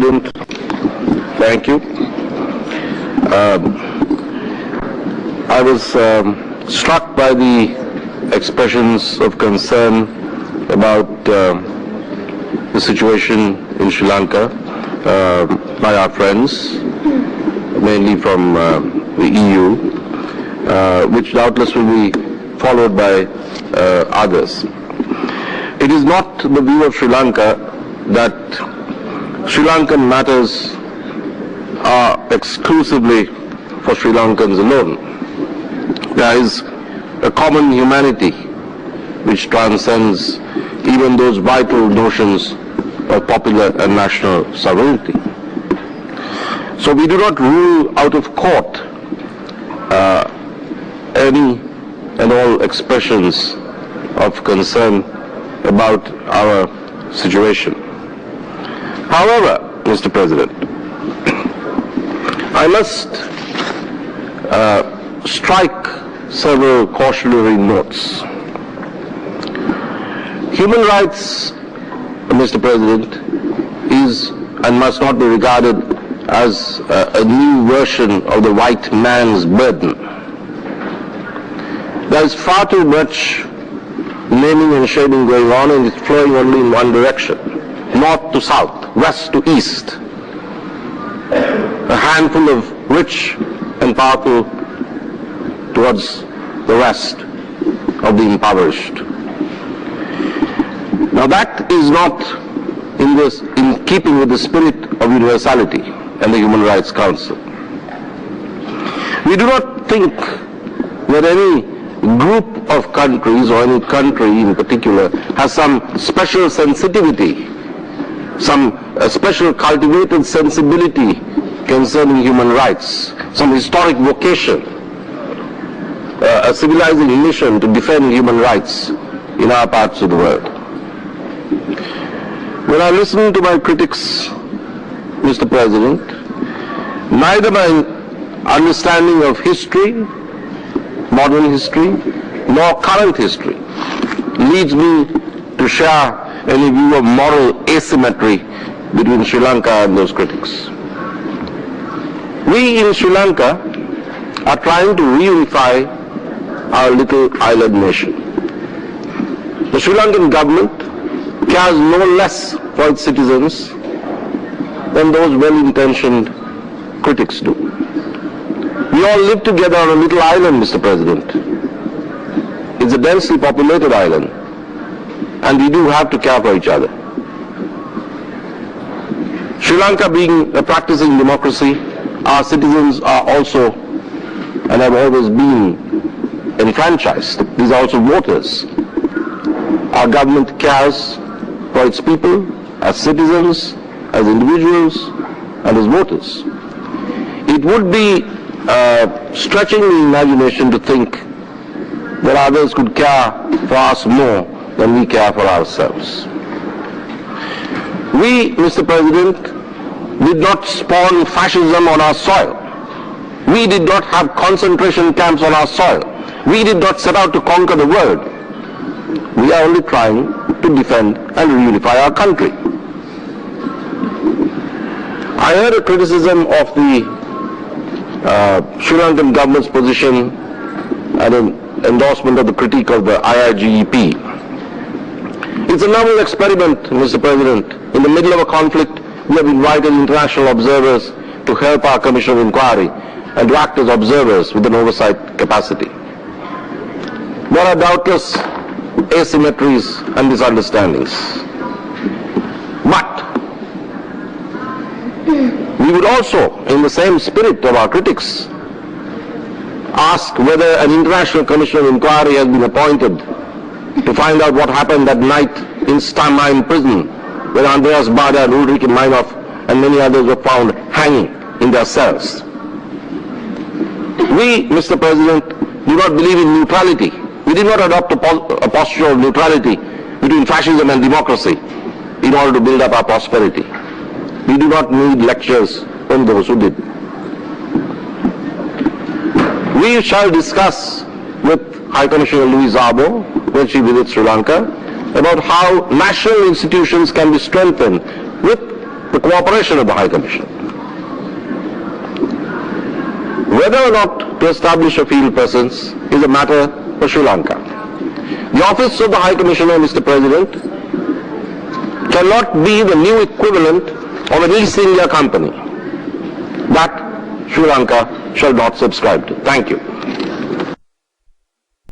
President. Thank you. I was struck by the expressions of concern about the situation in Sri Lanka by our friends, mainly from the EU, which doubtless will be followed by others. It is not the view of Sri Lanka that Sri Lankan matters are exclusively for Sri Lankans alone. There is a common humanity which transcends even those vital notions of popular and national sovereignty. So we do not rule out of court any and all expressions of concern about our situation. However, Mr. President, I must strike several cautionary notes. Human rights, Mr. President, is and must not be regarded as a new version of the white man's burden. There is far too much naming and shaming going on, and it's flowing only in one direction, north to south, west to east. A handful of rich and powerful towards the rest of the impoverished. Now that is not in keeping with the spirit of universality and the Human Rights Council. We do not think that any group of countries or any country in particular has some special sensitivity, some special cultivated sensibility concerning human rights, some historic vocation, a civilizing mission to defend human rights in our parts of the world. When I listen to my critics, Mr. President, neither my understanding of history, modern history, nor current history leads me to share any view of moral asymmetry between Sri Lanka and those critics. We in Sri Lanka are trying to reunify our little island nation. The Sri Lankan government cares no less for its citizens than those well-intentioned critics do. We all live together on a little island, Mr. President. It's a densely populated island, and we do have to care for each other. Sri Lanka being a practicing democracy, our citizens are also, and have always been, enfranchised. These are also voters. Our government cares for its people as citizens, as individuals, and as voters. It would be stretching the imagination to think that others could care for us more than we care for ourselves. We, Mr. President, did not spawn fascism on our soil. We did not have concentration camps on our soil. We did not set out to conquer the world. We are only trying to defend and reunify our country. I heard a criticism of the Sri Lankan government's position and an endorsement of the critique of the IIGEP. It's a novel experiment, Mr. President. In the middle of a conflict, we have invited international observers to help our Commission of Inquiry and to act as observers with an oversight capacity. There are doubtless asymmetries and misunderstandings. But we would also, in the same spirit of our critics, ask whether an international commission of inquiry has been appointed to find out what happened that night in Stamheim prison, where Andreas Baader and Ulrike Meinhof and many others were found hanging in their cells. We, Mr. President, do not believe in neutrality. We did not adopt a posture of neutrality between fascism and democracy in order to build up our prosperity. We do not need lectures from those who did. We shall discuss with High Commissioner Louise Arbour, when she visits Sri Lanka, about how national institutions can be strengthened with the cooperation of the High Commission. Whether or not to establish a field presence is a matter for Sri Lanka. The office of the High Commissioner, Mr. President, cannot be the new equivalent of an East India company. That Sri Lanka shall not subscribe to. Thank you.